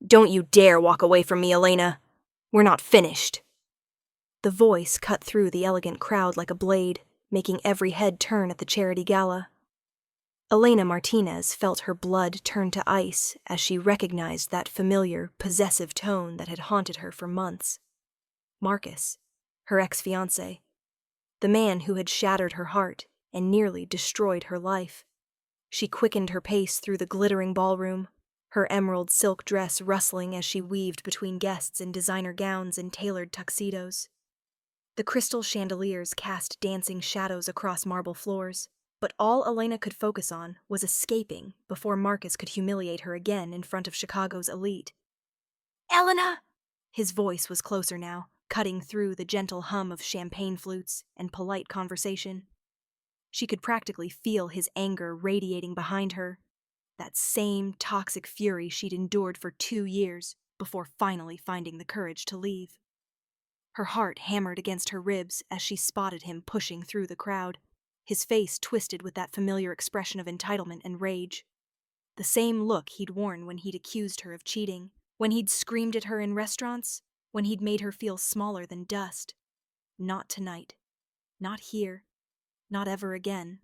Don't you dare walk away from me, Elena. We're not finished. The voice cut through the elegant crowd like a blade, making every head turn at the charity gala. Elena Martinez felt her blood turn to ice as she recognized that familiar, possessive tone that had haunted her for months. Marcus, her ex-fiancé, the man who had shattered her heart and nearly destroyed her life. She quickened her pace through the glittering ballroom, her emerald silk dress rustling as she weaved between guests in designer gowns and tailored tuxedos. The crystal chandeliers cast dancing shadows across marble floors, but all Elena could focus on was escaping before Marcus could humiliate her again in front of Chicago's elite. "Elena!" His voice was closer now, cutting through the gentle hum of champagne flutes and polite conversation. She could practically feel his anger radiating behind her, that same toxic fury she'd endured for 2 years before finally finding the courage to leave. Her heart hammered against her ribs as she spotted him pushing through the crowd, his face twisted with that familiar expression of entitlement and rage. The same look he'd worn when he'd accused her of cheating, when he'd screamed at her in restaurants, when he'd made her feel smaller than dust. Not tonight. Not here. Not ever again.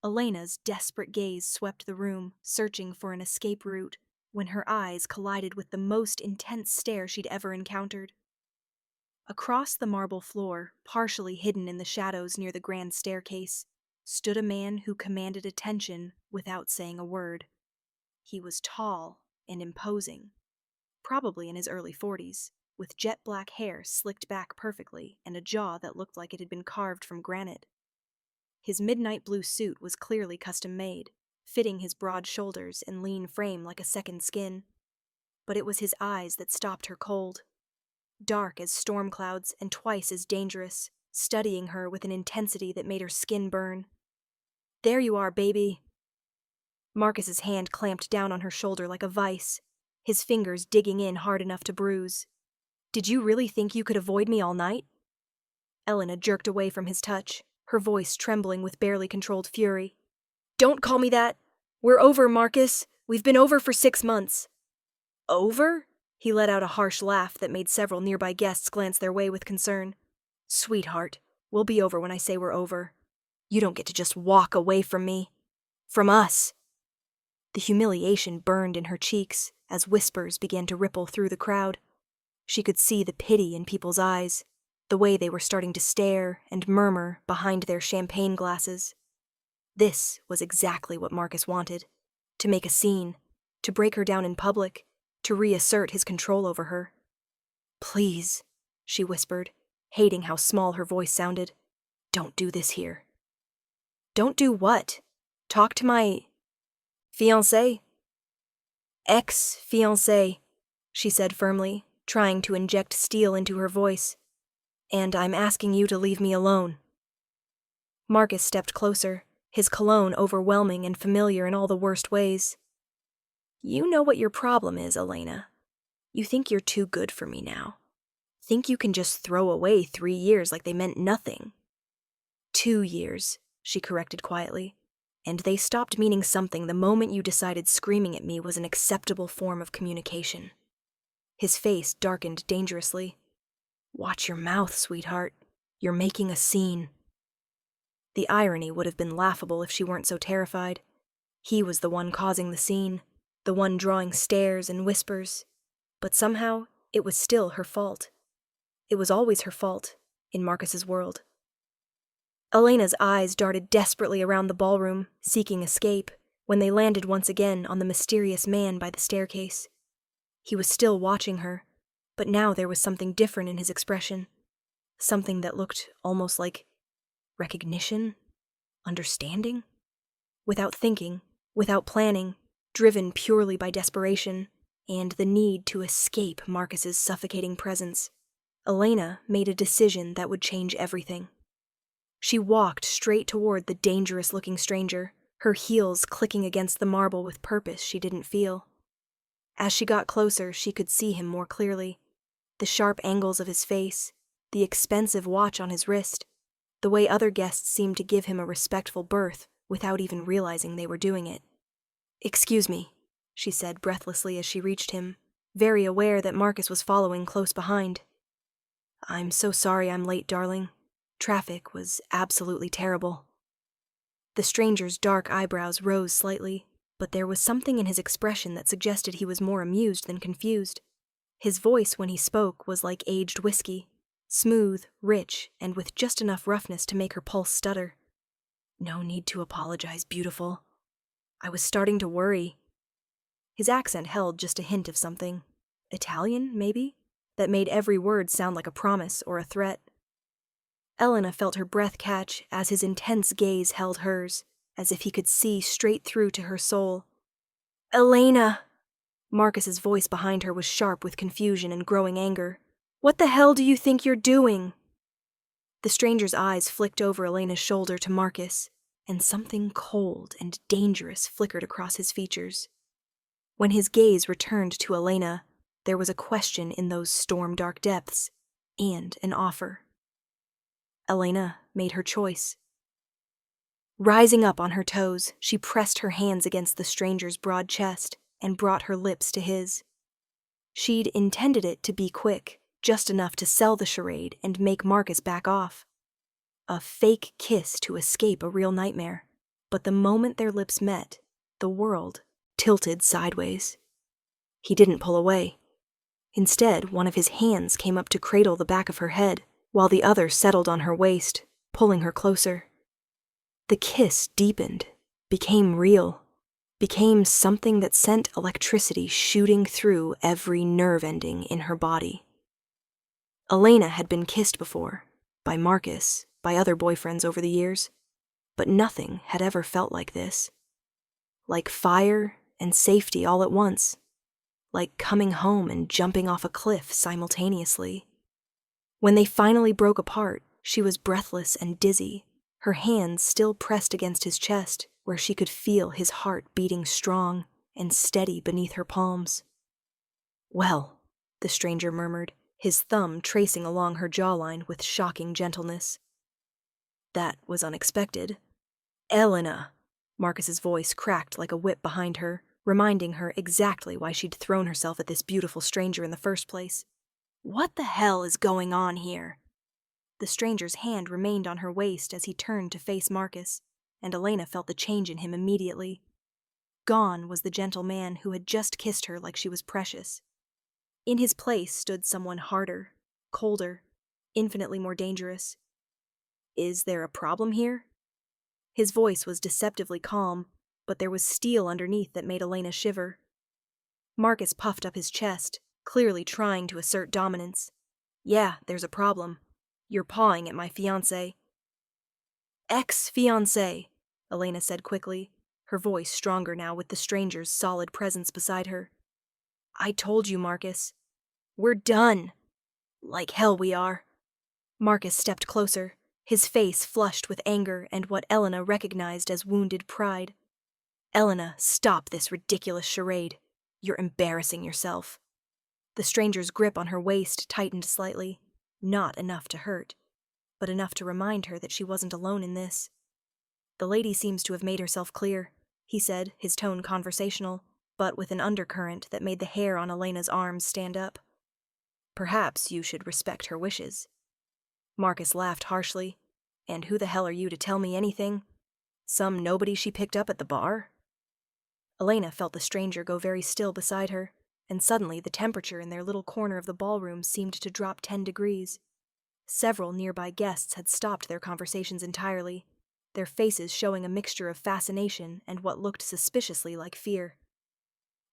Elena's desperate gaze swept the room, searching for an escape route, when her eyes collided with the most intense stare she'd ever encountered. Across the marble floor, partially hidden in the shadows near the grand staircase, stood a man who commanded attention without saying a word. He was tall and imposing, probably in his early 40s, with jet black hair slicked back perfectly and a jaw that looked like it had been carved from granite. His midnight blue suit was clearly custom-made, fitting his broad shoulders and lean frame like a second skin. But it was his eyes that stopped her cold. Dark as storm clouds and twice as dangerous, studying her with an intensity that made her skin burn. "There you are, baby." Marcus's hand clamped down on her shoulder like a vice, his fingers digging in hard enough to bruise. "Did you really think you could avoid me all night?" Elena jerked away from his touch, her voice trembling with barely controlled fury. "Don't call me that! We're over, Marcus! We've been over for 6 months." "Over?" He let out a harsh laugh that made several nearby guests glance their way with concern. "Sweetheart, we'll be over when I say we're over. You don't get to just walk away from me. From us." The humiliation burned in her cheeks as whispers began to ripple through the crowd. She could see the pity in people's eyes, the way they were starting to stare and murmur behind their champagne glasses. This was exactly what Marcus wanted: to make a scene, to break her down in public, to reassert his control over her. "Please," she whispered, hating how small her voice sounded. "Don't do this here." "Don't do what? Talk to my fiancé?" "Ex-fiancé," she said firmly, trying to inject steel into her voice. "And I'm asking you to leave me alone." Marcus stepped closer, his cologne overwhelming and familiar in all the worst ways. "You know what your problem is, Elena. You think you're too good for me now. Think you can just throw away 3 years like they meant nothing." 2 years, she corrected quietly. "And they stopped meaning something the moment you decided screaming at me was an acceptable form of communication." His face darkened dangerously. "Watch your mouth, sweetheart. You're making a scene." The irony would have been laughable if she weren't so terrified. He was the one causing the scene, the one drawing stares and whispers. But somehow, it was still her fault. It was always her fault, in Marcus's world. Elena's eyes darted desperately around the ballroom, seeking escape, when they landed once again on the mysterious man by the staircase. He was still watching her, but now there was something different in his expression. Something that looked almost like recognition, understanding. Without thinking, without planning, driven purely by desperation and the need to escape Marcus's suffocating presence, Elena made a decision that would change everything. She walked straight toward the dangerous-looking stranger, her heels clicking against the marble with purpose she didn't feel. As she got closer, she could see him more clearly. The sharp angles of his face, the expensive watch on his wrist, the way other guests seemed to give him a respectful berth without even realizing they were doing it. "Excuse me," she said breathlessly as she reached him, very aware that Marcus was following close behind. "I'm so sorry I'm late, darling. Traffic was absolutely terrible." The stranger's dark eyebrows rose slightly, but there was something in his expression that suggested he was more amused than confused. His voice when he spoke was like aged whiskey, smooth, rich, and with just enough roughness to make her pulse stutter. "No need to apologize, beautiful. I was starting to worry." His accent held just a hint of something. Italian, maybe? That made every word sound like a promise or a threat. Elena felt her breath catch as his intense gaze held hers, as if he could see straight through to her soul. "Elena!" Marcus's voice behind her was sharp with confusion and growing anger. "What the hell do you think you're doing?" The stranger's eyes flicked over Elena's shoulder to Marcus, and something cold and dangerous flickered across his features. When his gaze returned to Elena, there was a question in those storm-dark depths, and an offer. Elena made her choice. Rising up on her toes, she pressed her hands against the stranger's broad chest and brought her lips to his. She'd intended it to be quick, just enough to sell the charade and make Marcus back off. A fake kiss to escape a real nightmare. But the moment their lips met, the world tilted sideways. He didn't pull away. Instead, one of his hands came up to cradle the back of her head, while the other settled on her waist, pulling her closer. The kiss deepened, became real, became something that sent electricity shooting through every nerve ending in her body. Elena had been kissed before, by Marcus, by other boyfriends over the years, but nothing had ever felt like this. Like fire and safety all at once. Like coming home and jumping off a cliff simultaneously. When they finally broke apart, she was breathless and dizzy, her hands still pressed against his chest, where she could feel his heart beating strong and steady beneath her palms. "Well," the stranger murmured, his thumb tracing along her jawline with shocking gentleness. "That was unexpected." "Elena!" Marcus's voice cracked like a whip behind her, reminding her exactly why she'd thrown herself at this beautiful stranger in the first place. "What the hell is going on here?" The stranger's hand remained on her waist as he turned to face Marcus, and Elena felt the change in him immediately. Gone was the gentle man who had just kissed her like she was precious. In his place stood someone harder, colder, infinitely more dangerous. "Is there a problem here?" His voice was deceptively calm, but there was steel underneath that made Elena shiver. Marcus puffed up his chest, clearly trying to assert dominance. "Yeah, there's a problem. You're pawing at my fiancé." "Ex-fiancé," Elena said quickly, her voice stronger now with the stranger's solid presence beside her. "I told you, Marcus. We're done. Like hell we are." Marcus stepped closer, his face flushed with anger and what Elena recognized as wounded pride. "Elena, stop this ridiculous charade. You're embarrassing yourself." The stranger's grip on her waist tightened slightly, not enough to hurt, but enough to remind her that she wasn't alone in this. "The lady seems to have made herself clear," he said, his tone conversational, but with an undercurrent that made the hair on Elena's arms stand up. "Perhaps you should respect her wishes." Marcus laughed harshly. "And who the hell are you to tell me anything? Some nobody she picked up at the bar?" Elena felt the stranger go very still beside her, and suddenly the temperature in their little corner of the ballroom seemed to drop 10 degrees. Several nearby guests had stopped their conversations entirely, their faces showing a mixture of fascination and what looked suspiciously like fear.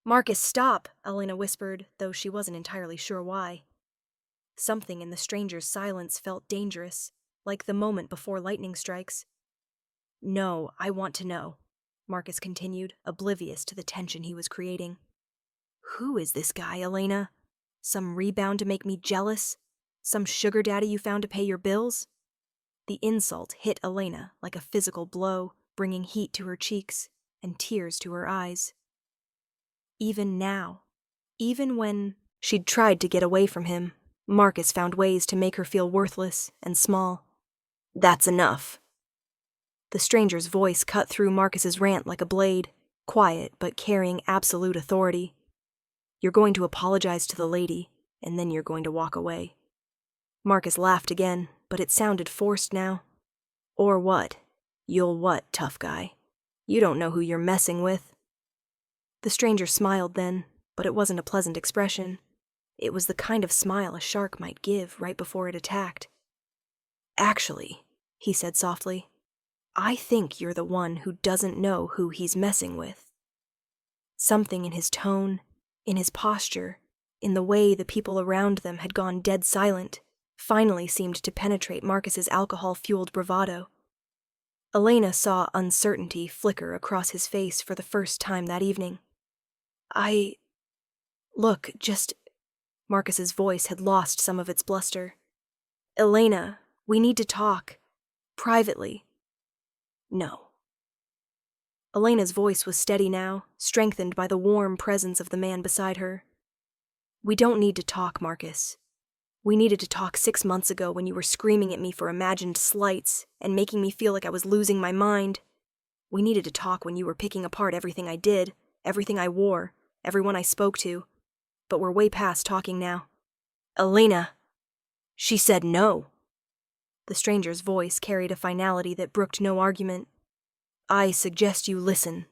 "Marcus, stop!" Elena whispered, though she wasn't entirely sure why. Something in the stranger's silence felt dangerous, like the moment before lightning strikes. "No, I want to know," Marcus continued, oblivious to the tension he was creating. "Who is this guy, Elena? Some rebound to make me jealous? Some sugar daddy you found to pay your bills?" The insult hit Elena like a physical blow, bringing heat to her cheeks and tears to her eyes. Even now, even when she'd tried to get away from him, Marcus found ways to make her feel worthless and small. "That's enough." The stranger's voice cut through Marcus's rant like a blade. quiet but carrying absolute authority. "You're going to apologize to the lady, and then you're going to walk away." Marcus laughed again, but it sounded forced now. "Or what? You'll what, tough guy? You don't know who you're messing with." The stranger smiled then, but it wasn't a pleasant expression. It was the kind of smile a shark might give right before it attacked. "Actually," he said softly, "I think you're the one who doesn't know who he's messing with." Something in his tone, in his posture, in the way the people around them had gone dead silent, finally seemed to penetrate Marcus's alcohol-fueled bravado. Elena saw uncertainty flicker across his face for the first time that evening. Look, just..." Marcus's voice had lost some of its bluster. "Elena, we need to talk. Privately." "No." Elena's voice was steady now, strengthened by the warm presence of the man beside her. "We don't need to talk, Marcus. We needed to talk 6 months ago when you were screaming at me for imagined slights and making me feel like I was losing my mind. We needed to talk when you were picking apart everything I did, everything I wore, everyone I spoke to. But we're way past talking now." "Elena!" "She said no." The stranger's voice carried a finality that brooked no argument. "I suggest you listen."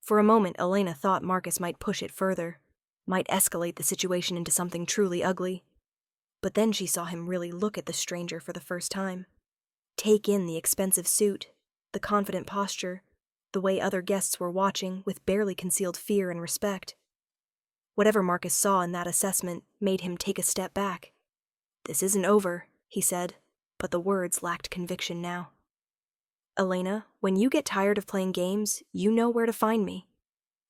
For a moment, Elena thought Marcus might push it further, might escalate the situation into something truly ugly. But then she saw him really look at the stranger for the first time. Take in the expensive suit, the confident posture, the way other guests were watching with barely concealed fear and respect. Whatever Marcus saw in that assessment made him take a step back. "This isn't over," he said, but the words lacked conviction now. "Elena, when you get tired of playing games, you know where to find me."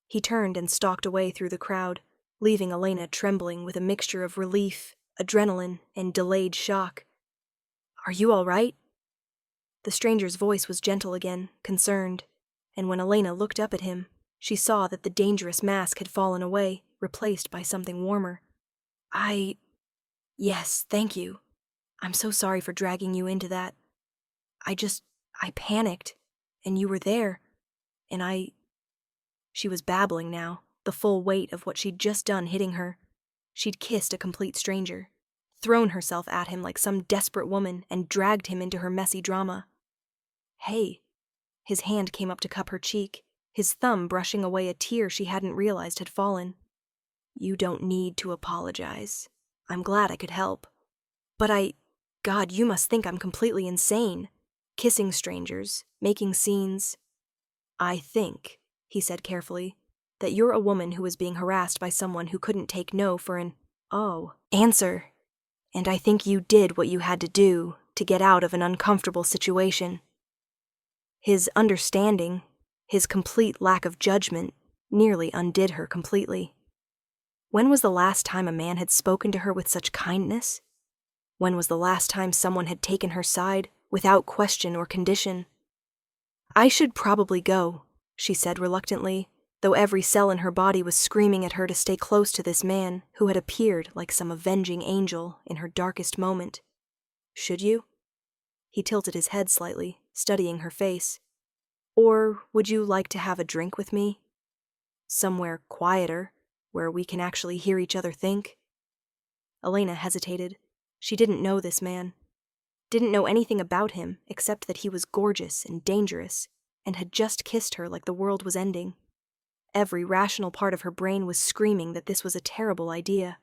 He turned and stalked away through the crowd, leaving Elena trembling with a mixture of relief, adrenaline, and delayed shock. "Are you all right?" The stranger's voice was gentle again, concerned, and when Elena looked up at him, she saw that the dangerous mask had fallen away, replaced by something warmer. Yes, thank you. I'm so sorry for dragging you into that. I panicked, and you were there, and She was babbling now, the full weight of what she'd just done hitting her. She'd kissed a complete stranger, thrown herself at him like some desperate woman, and dragged him into her messy drama. "Hey." His hand came up to cup her cheek, his thumb brushing away a tear she hadn't realized had fallen. "You don't need to apologize. I'm glad I could help. But God, you must think I'm completely insane. Kissing strangers, making scenes." "I think," he said carefully, "that you're a woman who was being harassed by someone who couldn't take no for an answer. And I think you did what you had to do to get out of an uncomfortable situation." His understanding, his complete lack of judgment, nearly undid her completely. When was the last time a man had spoken to her with such kindness? When was the last time someone had taken her side, without question or condition? "I should probably go," she said reluctantly, though every cell in her body was screaming at her to stay close to this man who had appeared like some avenging angel in her darkest moment. "Should you?" He tilted his head slightly, studying her face. "Or would you like to have a drink with me? Somewhere quieter, where we can actually hear each other think?" Elena hesitated. She didn't know this man. Didn't know anything about him except that he was gorgeous and dangerous, and had just kissed her like the world was ending. Every rational part of her brain was screaming that this was a terrible idea.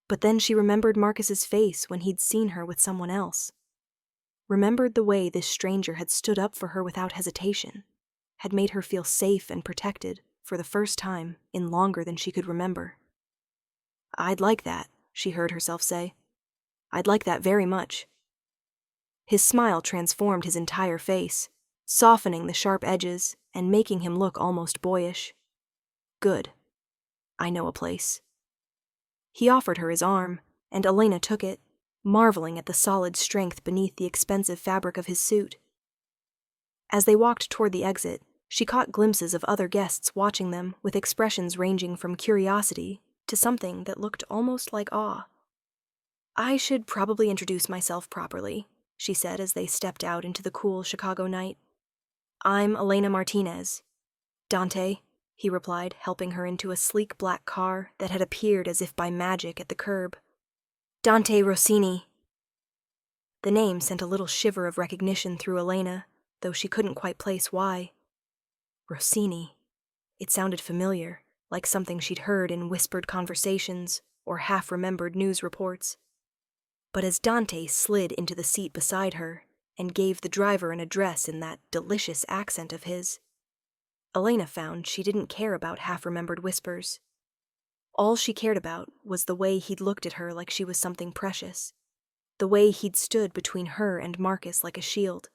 But then she remembered Marcus's face when he'd seen her with someone else. Remembered the way this stranger had stood up for her without hesitation, had made her feel safe and protected for the first time in longer than she could remember. "I'd like that," she heard herself say. "I'd like that very much." His smile transformed his entire face, softening the sharp edges and making him look almost boyish. "Good. I know a place." He offered her his arm, and Elena took it, marveling at the solid strength beneath the expensive fabric of his suit. As they walked toward the exit, she caught glimpses of other guests watching them with expressions ranging from curiosity to something that looked almost like awe. "I should probably introduce myself properly," she said as they stepped out into the cool Chicago night. "I'm Elena Martinez. Dante, he replied, helping her into a sleek black car that had appeared as if by magic at the curb. Dante Rossini. The name sent a little shiver of recognition through Elena, though she couldn't quite place why. Rossini. It sounded familiar, like something she'd heard in whispered conversations or half-remembered news reports. But as Dante slid into the seat beside her and gave the driver an address in that delicious accent of his, Elena found she didn't care about half-remembered whispers. All she cared about was the way he'd looked at her like she was something precious, the way he'd stood between her and Marcus like a shield,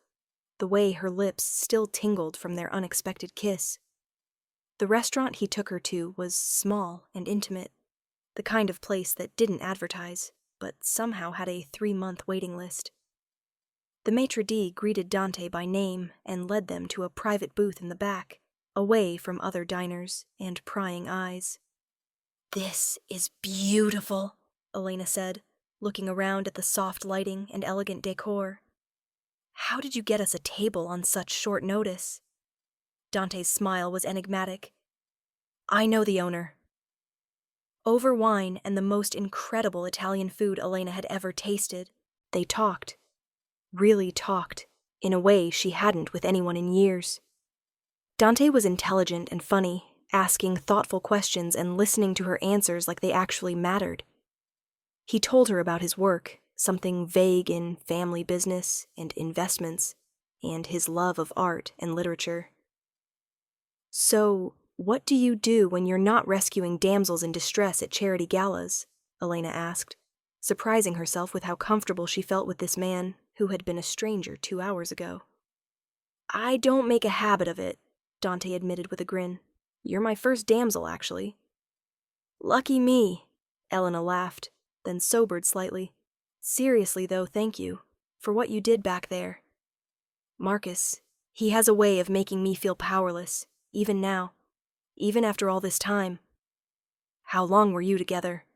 the way her lips still tingled from their unexpected kiss. The restaurant he took her to was small and intimate, the kind of place that didn't advertise, but somehow had a 3-month waiting list. The maitre d' greeted Dante by name and led them to a private booth in the back, away from other diners and prying eyes. "This is beautiful," Elena said, looking around at the soft lighting and elegant decor. "How did you get us a table on such short notice?" Dante's smile was enigmatic. "I know the owner." Over wine and the most incredible Italian food Elena had ever tasted, they talked. Really talked, in a way she hadn't with anyone in years. Dante was intelligent and funny, asking thoughtful questions and listening to her answers like they actually mattered. He told her about his work, something vague in family business and investments, and his love of art and literature. "So, what do you do when you're not rescuing damsels in distress at charity galas?" Elena asked, surprising herself with how comfortable she felt with this man who had been a stranger 2 hours ago. "I don't make a habit of it," Dante admitted with a grin. "You're my first damsel, actually." "Lucky me," Elena laughed, then sobered slightly. "Seriously, though, thank you, for what you did back there. Marcus, he has a way of making me feel powerless, even now, even after all this time." "How long were you together?"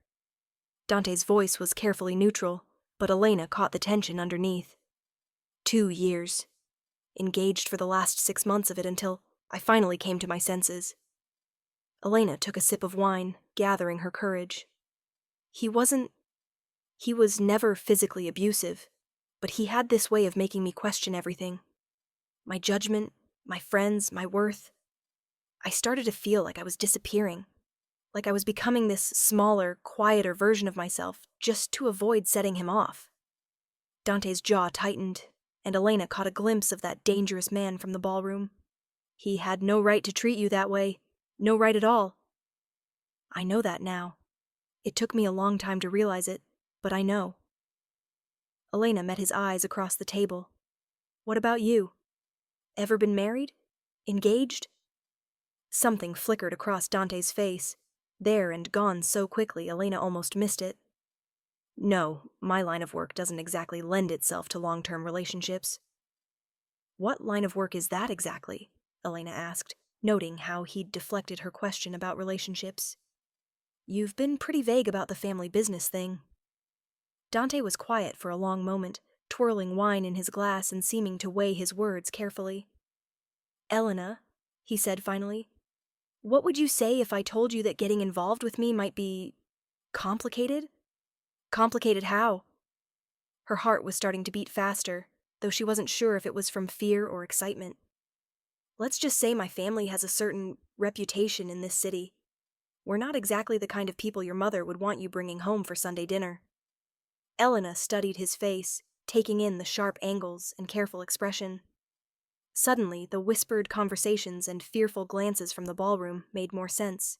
Dante's voice was carefully neutral, but Elena caught the tension underneath. 2 years. Engaged for the last 6 months of it until I finally came to my senses. Elena took a sip of wine, gathering her courage. He was never physically abusive, but he had this way of making me question everything. My judgment, my friends, my worth. I started to feel like I was disappearing, like I was becoming this smaller, quieter version of myself just to avoid setting him off. Dante's jaw tightened, and Elena caught a glimpse of that dangerous man from the ballroom. "He had no right to treat you that way, no right at all." "I know that now. It took me a long time to realize it, but I know." Elena met his eyes across the table. "What about you? Ever been married? Engaged?" Something flickered across Dante's face, there and gone so quickly Elena almost missed it. "No, my line of work doesn't exactly lend itself to long-term relationships." "What line of work is that exactly?" Elena asked, noting how he'd deflected her question about relationships. "You've been pretty vague about the family business thing." Dante was quiet for a long moment, twirling wine in his glass and seeming to weigh his words carefully. "Elena," he said finally, "what would you say if I told you that getting involved with me might be complicated?" "Complicated how?" Her heart was starting to beat faster, though she wasn't sure if it was from fear or excitement. "Let's just say my family has a certain reputation in this city. We're not exactly the kind of people your mother would want you bringing home for Sunday dinner." Elena studied his face, taking in the sharp angles and careful expression. Suddenly, the whispered conversations and fearful glances from the ballroom made more sense.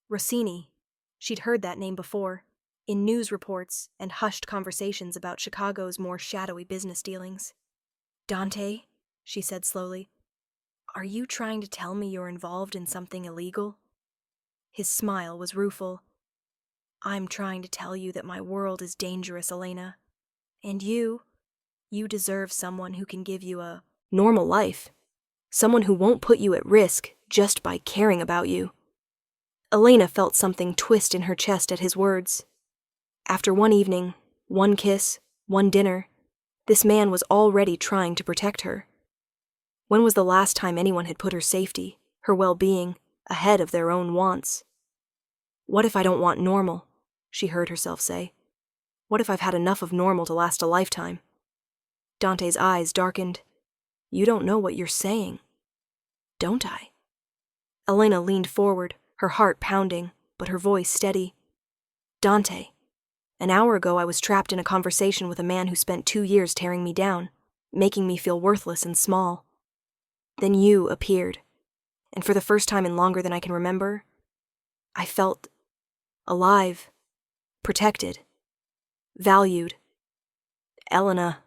Rossini. She'd heard that name before, in news reports and hushed conversations about Chicago's more shadowy business dealings. "Dante," she said slowly, "are you trying to tell me you're involved in something illegal?" His smile was rueful. "I'm trying to tell you that my world is dangerous, Elena. And you deserve someone who can give you a normal life. Someone who won't put you at risk just by caring about you." Elena felt something twist in her chest at his words. After one evening, one kiss, one dinner, this man was already trying to protect her. When was the last time anyone had put her safety, her well-being, ahead of their own wants. What if I don't want normal? She heard herself say. What if I've had enough of normal to last a lifetime? Dante's eyes darkened. You don't know what you're saying. Don't I? Elena leaned forward, her heart pounding, but her voice steady. Dante, an hour ago I was trapped in a conversation with a man who spent 2 years tearing me down, making me feel worthless and small. Then you appeared, and for the first time in longer than I can remember, I felt alive, protected, valued. Elena,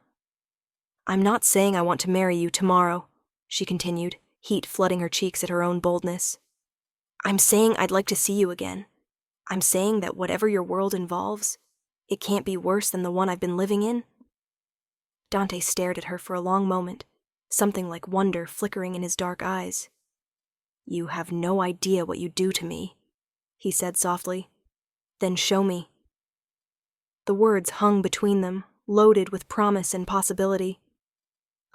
I'm not saying I want to marry you tomorrow, she continued, heat flooding her cheeks at her own boldness. I'm saying I'd like to see you again. I'm saying that whatever your world involves, it can't be worse than the one I've been living in. Dante stared at her for a long moment, something like wonder flickering in his dark eyes. You have no idea what you do to me, he said softly. Then show me. The words hung between them, loaded with promise and possibility.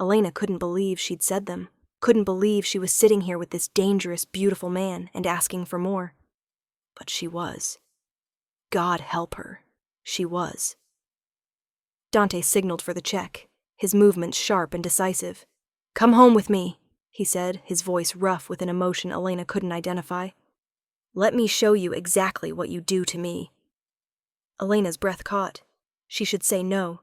Elena couldn't believe she'd said them, couldn't believe she was sitting here with this dangerous, beautiful man and asking for more. But she was. God help her, she was. Dante signaled for the check, his movements sharp and decisive. Come home with me, he said, his voice rough with an emotion Elena couldn't identify. Let me show you exactly what you do to me. Elena's breath caught. She should say no.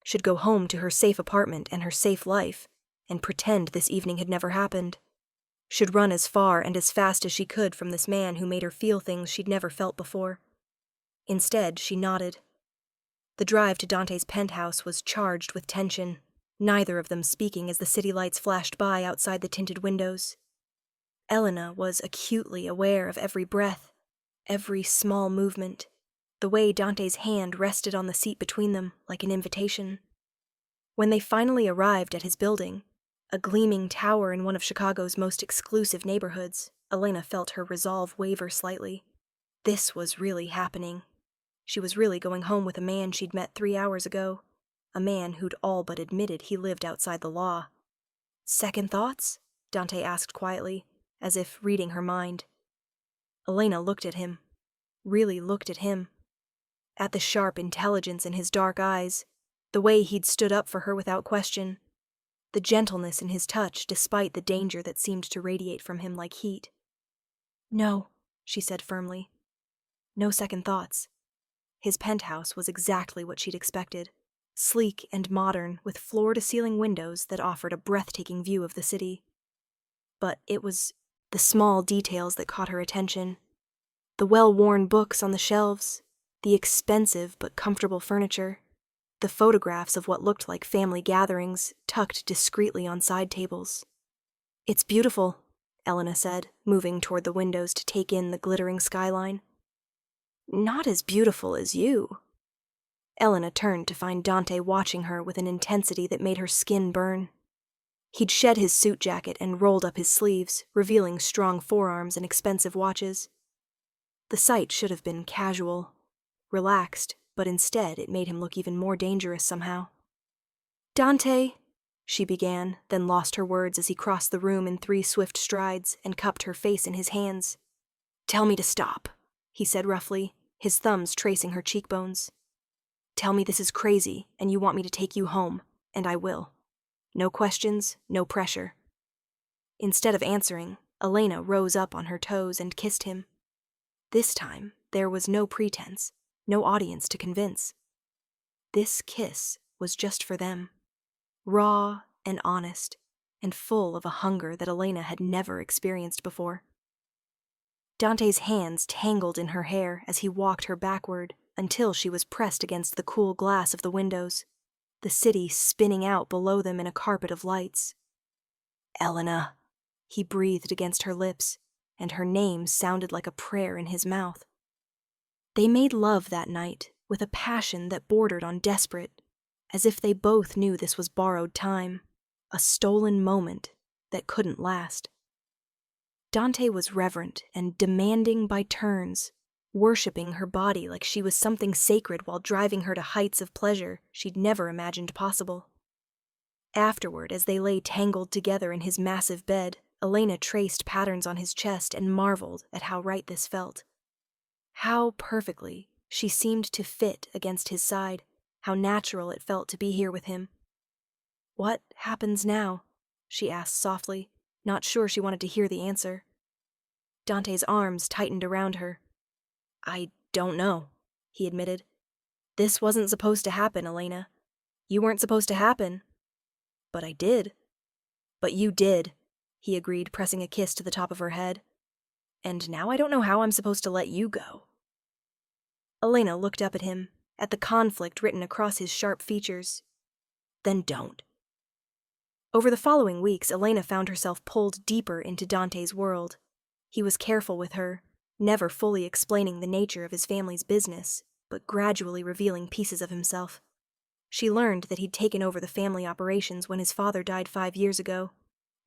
Should go home to her safe apartment and her safe life, and pretend this evening had never happened. Should run as far and as fast as she could from this man who made her feel things she'd never felt before. Instead, she nodded. The drive to Dante's penthouse was charged with tension, neither of them speaking as the city lights flashed by outside the tinted windows. Elena was acutely aware of every breath, every small movement, the way Dante's hand rested on the seat between them like an invitation. When they finally arrived at his building, a gleaming tower in one of Chicago's most exclusive neighborhoods, Elena felt her resolve waver slightly. This was really happening. She was really going home with a man she'd met 3 hours ago, a man who'd all but admitted he lived outside the law. Second thoughts? Dante asked quietly, as if reading her mind. Elena looked at him, really looked at him, at the sharp intelligence in his dark eyes, the way he'd stood up for her without question, the gentleness in his touch despite the danger that seemed to radiate from him like heat. No, she said firmly. No second thoughts. His penthouse was exactly what she'd expected, sleek and modern with floor-to-ceiling windows that offered a breathtaking view of the city. But it was the small details that caught her attention. The well-worn books on the shelves, the expensive but comfortable furniture, the photographs of what looked like family gatherings tucked discreetly on side tables. It's beautiful, Elena said, moving toward the windows to take in the glittering skyline. Not as beautiful as you. Elena turned to find Dante watching her with an intensity that made her skin burn. He'd shed his suit jacket and rolled up his sleeves, revealing strong forearms and expensive watches. The sight should have been casual, relaxed, but instead it made him look even more dangerous somehow. Dante, she began, then lost her words as he crossed the room in 3 swift strides and cupped her face in his hands. Tell me to stop, he said roughly, his thumbs tracing her cheekbones. Tell me this is crazy and you want me to take you home, and I will. No questions, no pressure. Instead of answering, Elena rose up on her toes and kissed him. This time, there was no pretense, no audience to convince. This kiss was just for them, raw and honest, and full of a hunger that Elena had never experienced before. Dante's hands tangled in her hair as he walked her backward until she was pressed against the cool glass of the windows, the city spinning out below them in a carpet of lights. Elena, he breathed against her lips, and her name sounded like a prayer in his mouth. They made love that night with a passion that bordered on desperate, as if they both knew this was borrowed time, a stolen moment that couldn't last. Dante was reverent and demanding by turns, worshipping her body like she was something sacred while driving her to heights of pleasure she'd never imagined possible. Afterward, as they lay tangled together in his massive bed, Elena traced patterns on his chest and marveled at how right this felt. How perfectly she seemed to fit against his side, how natural it felt to be here with him. "What happens now?" she asked softly, not sure she wanted to hear the answer. Dante's arms tightened around her. "I don't know," he admitted. "This wasn't supposed to happen, Elena. You weren't supposed to happen." "But I did." "But you did," he agreed, pressing a kiss to the top of her head. "And now I don't know how I'm supposed to let you go." Elena looked up at him, at the conflict written across his sharp features. "Then don't." Over the following weeks, Elena found herself pulled deeper into Dante's world. He was careful with her, never fully explaining the nature of his family's business, but gradually revealing pieces of himself. She learned that he'd taken over the family operations when his father died 5 years ago,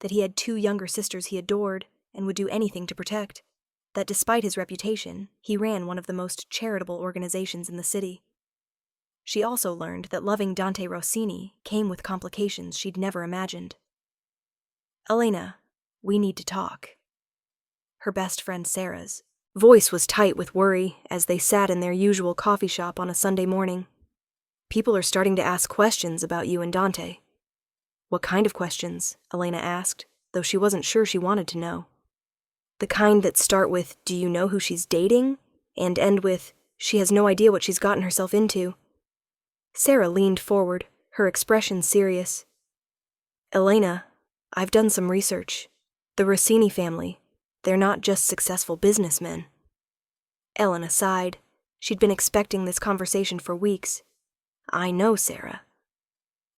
that he had 2 younger sisters he adored and would do anything to protect, that despite his reputation, he ran one of the most charitable organizations in the city. She also learned that loving Dante Rossini came with complications she'd never imagined. "Elena, we need to talk." Her best friend Sarah's voice was tight with worry as they sat in their usual coffee shop on a Sunday morning. "People are starting to ask questions about you and Dante." "What kind of questions?" Elena asked, though she wasn't sure she wanted to know. "The kind that start with, 'Do you know who she's dating?' and end with, 'She has no idea what she's gotten herself into.'" Sarah leaned forward, her expression serious. "Elena, I've done some research. The Rossini family, they're not just successful businessmen." Elena sighed. She'd been expecting this conversation for weeks. "I know, Sarah."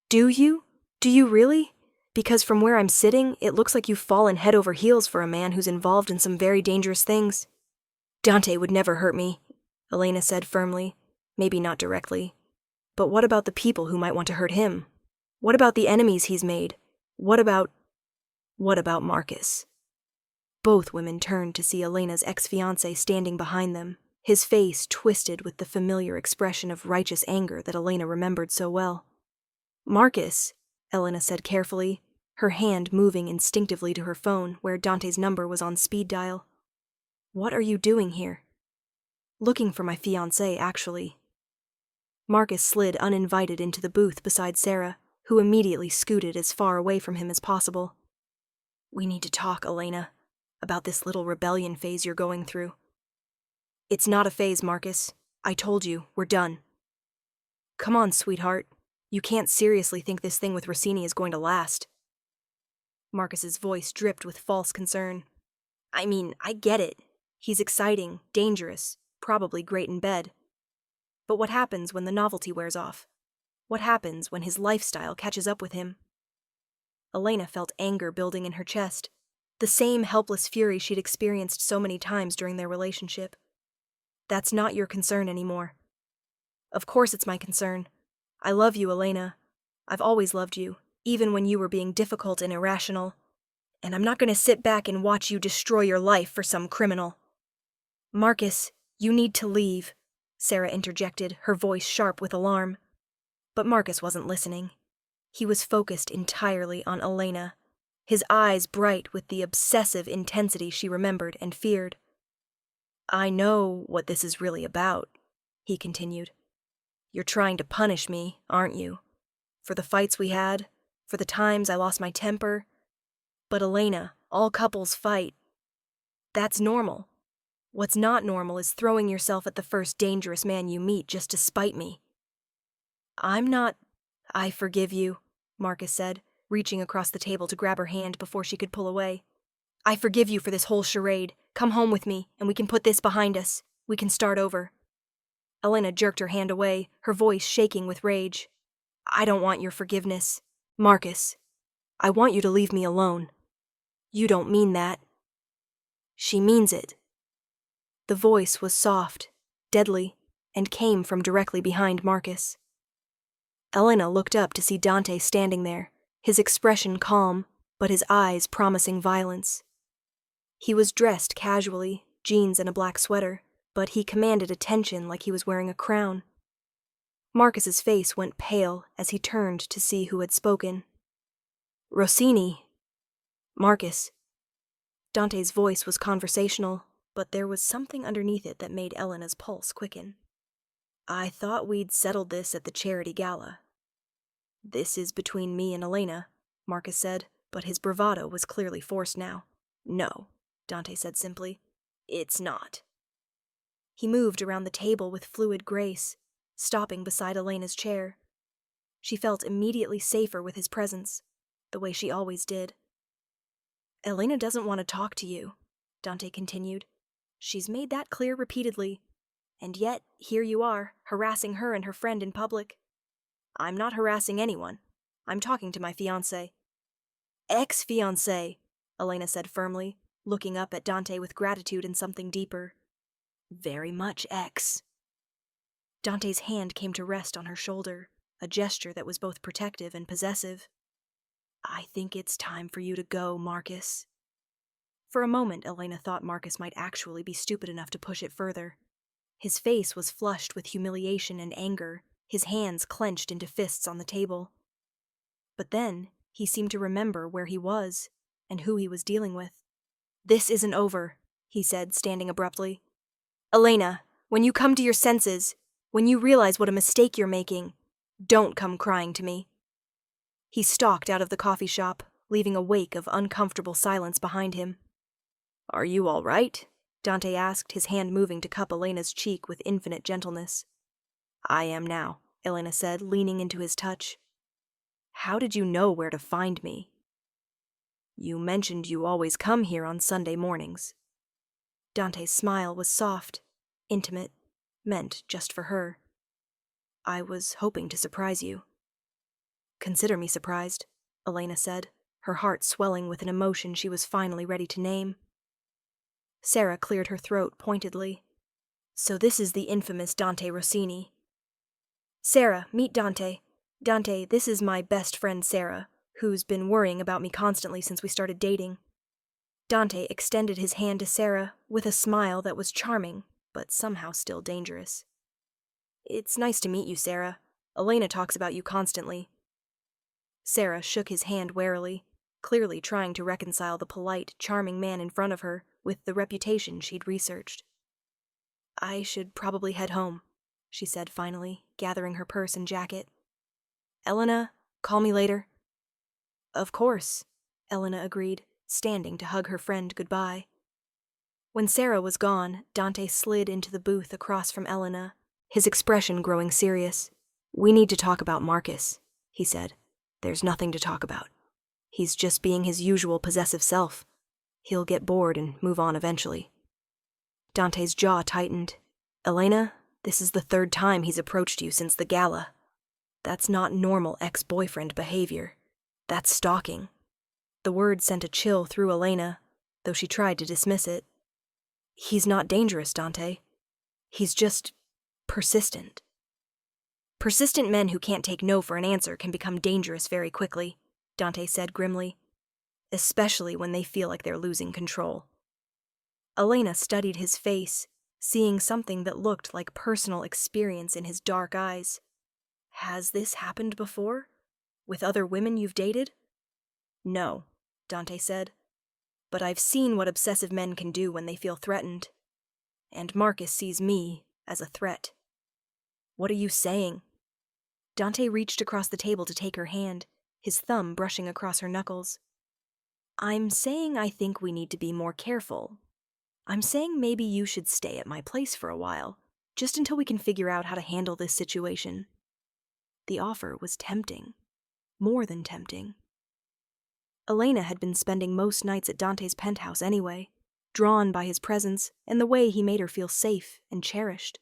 "Do you? Do you really? Because from where I'm sitting, it looks like you've fallen head over heels for a man who's involved in some very dangerous things." "Dante would never hurt me," Elena said firmly, maybe not directly. "But what about the people who might want to hurt him? What about the enemies he's made? What about Marcus?" Both women turned to see Elena's ex-fiancé standing behind them, his face twisted with the familiar expression of righteous anger that Elena remembered so well. "Marcus," Elena said carefully, her hand moving instinctively to her phone where Dante's number was on speed dial. "What are you doing here?" "Looking for my fiancé, actually." Marcus slid uninvited into the booth beside Sarah, who immediately scooted as far away from him as possible. "We need to talk, Elena, about this little rebellion phase you're going through." "It's not a phase, Marcus. I told you, we're done." "Come on, sweetheart. You can't seriously think this thing with Rossini is going to last." Marcus's voice dripped with false concern. "I mean, I get it. He's exciting, dangerous, probably great in bed. But what happens when the novelty wears off? What happens when his lifestyle catches up with him?" Elena felt anger building in her chest, the same helpless fury she'd experienced so many times during their relationship. "That's not your concern anymore." "Of course it's my concern. I love you, Elena. I've always loved you, even when you were being difficult and irrational. And I'm not going to sit back and watch you destroy your life for some criminal." "Marcus, you need to leave," Sarah interjected, her voice sharp with alarm. But Marcus wasn't listening. He was focused entirely on Elena, his eyes bright with the obsessive intensity she remembered and feared. "I know what this is really about," he continued. "You're trying to punish me, aren't you? For the fights we had, for the times I lost my temper. But Elena, all couples fight. That's normal. What's not normal is throwing yourself at the first dangerous man you meet just to spite me." "I'm not—" "I forgive you," Marcus said, reaching across the table to grab her hand before she could pull away. "I forgive you for this whole charade. Come home with me, and we can put this behind us. We can start over." Elena jerked her hand away, her voice shaking with rage. "I don't want your forgiveness. Marcus, I want you to leave me alone." "You don't mean that." "She means it." The voice was soft, deadly, and came from directly behind Marcus. Elena looked up to see Dante standing there, his expression calm, but his eyes promising violence. He was dressed casually, jeans and a black sweater, but he commanded attention like he was wearing a crown. Marcus's face went pale as he turned to see who had spoken. "Rossini." "Marcus, Dante's voice was conversational, but there was something underneath it that made Elena's pulse quicken. I thought we'd settled this at the charity gala. This is between me and Elena, Marcus said, but his bravado was clearly forced now. No, Dante said simply. It's not. He moved around the table with fluid grace, stopping beside Elena's chair. She felt immediately safer with his presence, the way she always did. Elena doesn't want to talk to you, Dante continued. She's made that clear repeatedly, and yet here you are, harassing her and her friend in public. I'm not harassing anyone. I'm talking to my fiancé. Ex-fiancé, Elena said firmly, looking up at Dante with gratitude and something deeper. Very much ex. Dante's hand came to rest on her shoulder, a gesture that was both protective and possessive. I think it's time for you to go, Marcus. For a moment, Elena thought Marcus might actually be stupid enough to push it further. His face was flushed with humiliation and anger, his hands clenched into fists on the table. But then, he seemed to remember where he was, and who he was dealing with. This isn't over, he said, standing abruptly. Elena, when you come to your senses, when you realize what a mistake you're making, don't come crying to me. He stalked out of the coffee shop, leaving a wake of uncomfortable silence behind him. Are you all right? Dante asked, his hand moving to cup Elena's cheek with infinite gentleness. I am now, Elena said, leaning into his touch. How did you know where to find me? You mentioned you always come here on Sunday mornings. Dante's smile was soft, intimate, meant just for her. I was hoping to surprise you. Consider me surprised, Elena said, her heart swelling with an emotion she was finally ready to name. Sarah cleared her throat pointedly. So this is the infamous Dante Rossini. Sarah, meet Dante. Dante, this is my best friend Sarah, who's been worrying about me constantly since we started dating. Dante extended his hand to Sarah with a smile that was charming, but somehow still dangerous. It's nice to meet you, Sarah. Elena talks about you constantly. Sarah shook his hand warily, clearly trying to reconcile the polite, charming man in front of her with the reputation she'd researched. I should probably head home, she said finally, gathering her purse and jacket. Elena, call me later. Of course, Elena agreed, standing to hug her friend goodbye. When Sarah was gone, Dante slid into the booth across from Elena, his expression growing serious. We need to talk about Marcus, he said. There's nothing to talk about. He's just being his usual possessive self. He'll get bored and move on eventually. Dante's jaw tightened. Elena, this is the third time he's approached you since the gala. That's not normal ex-boyfriend behavior. That's stalking. The word sent a chill through Elena, though she tried to dismiss it. He's not dangerous, Dante. He's just persistent. Persistent men who can't take no for an answer can become dangerous very quickly, Dante said grimly, especially when they feel like they're losing control. Elena studied his face, seeing something that looked like personal experience in his dark eyes. Has this happened before? With other women you've dated? No, Dante said. But I've seen what obsessive men can do when they feel threatened. And Marcus sees me as a threat. What are you saying? Dante reached across the table to take her hand, his thumb brushing across her knuckles. I'm saying I think we need to be more careful. I'm saying maybe you should stay at my place for a while, just until we can figure out how to handle this situation. The offer was tempting. More than tempting. Elena had been spending most nights at Dante's penthouse anyway, drawn by his presence and the way he made her feel safe and cherished.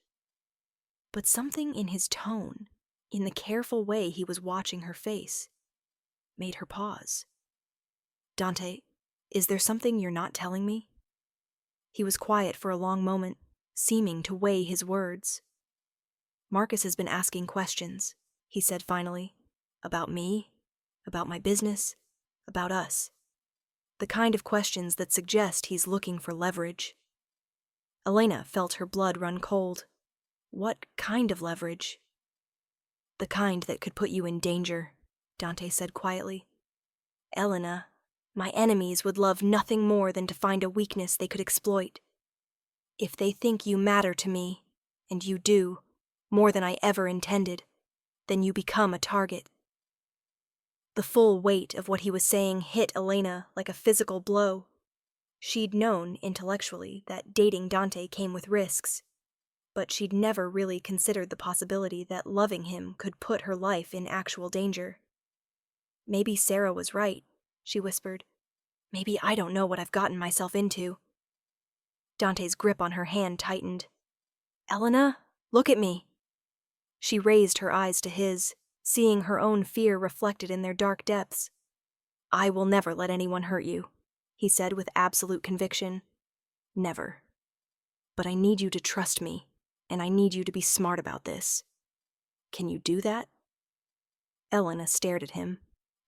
But something in his tone, in the careful way he was watching her face, made her pause. Dante, is there something you're not telling me? He was quiet for a long moment, seeming to weigh his words. Marcus has been asking questions, he said finally, about me, about my business, about us. The kind of questions that suggest he's looking for leverage. Elena felt her blood run cold. What kind of leverage? The kind that could put you in danger, Dante said quietly. Elena, My enemies would love nothing more than to find a weakness they could exploit. If they think you matter to me, and you do, more than I ever intended, then you become a target." The full weight of what he was saying hit Elena like a physical blow. She'd known, intellectually, that dating Dante came with risks, but she'd never really considered the possibility that loving him could put her life in actual danger. "Maybe Sarah was right," she whispered. "Maybe I don't know what I've gotten myself into." Dante's grip on her hand tightened. "Elena, look at me." She raised her eyes to his, seeing her own fear reflected in their dark depths. "I will never let anyone hurt you," he said with absolute conviction. "Never. But I need you to trust me, and I need you to be smart about this. Can you do that?" Elena stared at him,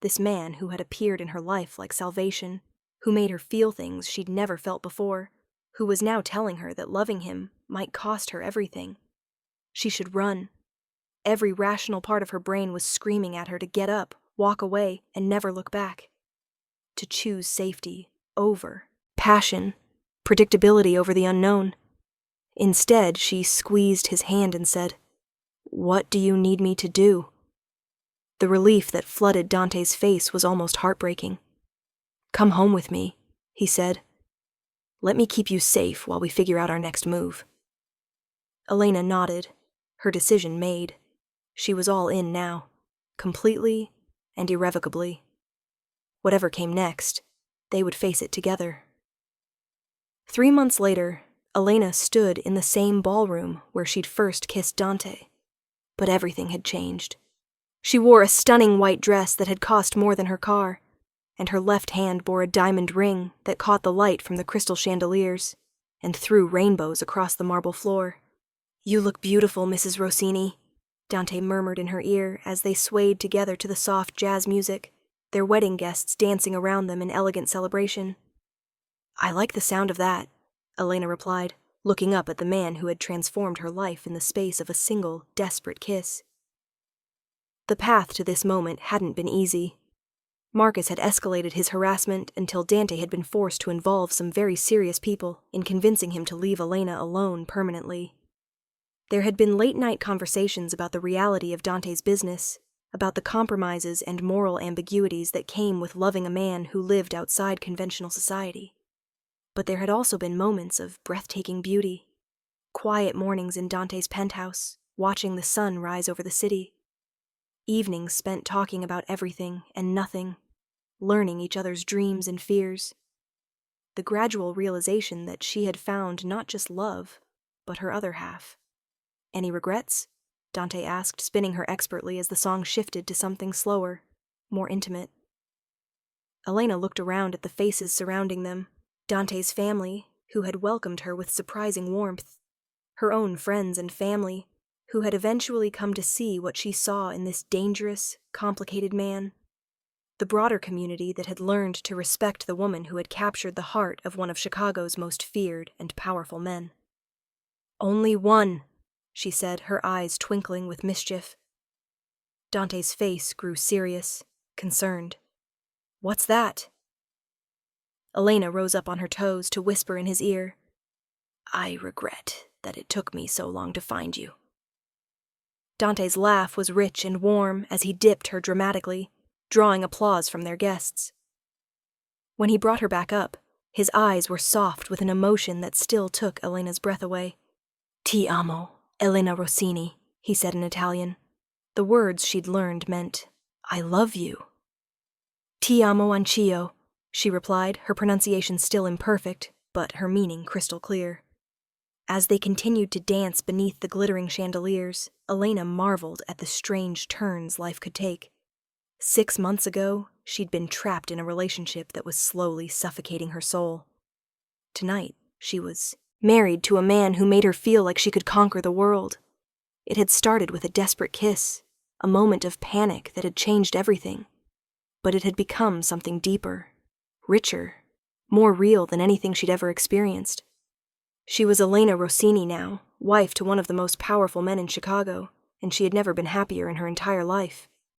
this man who had appeared in her life like salvation, who made her feel things she'd never felt before, who was now telling her that loving him might cost her everything. She should run. Every rational part of her brain was screaming at her to get up, walk away, and never look back. To choose safety over passion, predictability over the unknown. Instead, she squeezed his hand and said, "What do you need me to do?" The relief that flooded Dante's face was almost heartbreaking. "Come home with me," he said. "Let me keep you safe while we figure out our next move." Elena nodded, her decision made. She was all in now, completely and irrevocably. Whatever came next, they would face it together. 3 months later, Elena stood in the same ballroom where she'd first kissed Dante. But everything had changed. She wore a stunning white dress that had cost more than her car, and her left hand bore a diamond ring that caught the light from the crystal chandeliers and threw rainbows across the marble floor. "You look beautiful, Mrs. Rossini," Dante murmured in her ear as they swayed together to the soft jazz music, their wedding guests dancing around them in elegant celebration. "I like the sound of that," Elena replied, looking up at the man who had transformed her life in the space of a single, desperate kiss. The path to this moment hadn't been easy. Marcus had escalated his harassment until Dante had been forced to involve some very serious people in convincing him to leave Elena alone permanently. There had been late-night conversations about the reality of Dante's business, about the compromises and moral ambiguities that came with loving a man who lived outside conventional society. But there had also been moments of breathtaking beauty, quiet mornings in Dante's penthouse, watching the sun rise over the city, evenings spent talking about everything and nothing, learning each other's dreams and fears, the gradual realization that she had found not just love, but her other half. "Any regrets?" Dante asked, spinning her expertly as the song shifted to something slower, more intimate. Elena looked around at the faces surrounding them, Dante's family, who had welcomed her with surprising warmth, her own friends and family, who had eventually come to see what she saw in this dangerous, complicated man, the broader community that had learned to respect the woman who had captured the heart of one of Chicago's most feared and powerful men. "Only one," she said, her eyes twinkling with mischief. Dante's face grew serious, concerned. "What's that?" Elena rose up on her toes to whisper in his ear, "I regret that it took me so long to find you." Dante's laugh was rich and warm as he dipped her dramatically, drawing applause from their guests. When he brought her back up, his eyes were soft with an emotion that still took Elena's breath away. "Ti amo, Elena Rossini," he said in Italian. The words she'd learned meant, "I love you." "Ti amo anch'io," she replied, her pronunciation still imperfect, but her meaning crystal clear. As they continued to dance beneath the glittering chandeliers, Elena marveled at the strange turns life could take. 6 months ago, she'd been trapped in a relationship that was slowly suffocating her soul. Tonight, she was married to a man who made her feel like she could conquer the world. It had started with a desperate kiss, a moment of panic that had changed everything. But it had become something deeper, richer, more real than anything she'd ever experienced. She was Elena Rossini now, wife to one of the most powerful men in Chicago, and she had never been happier in her entire life.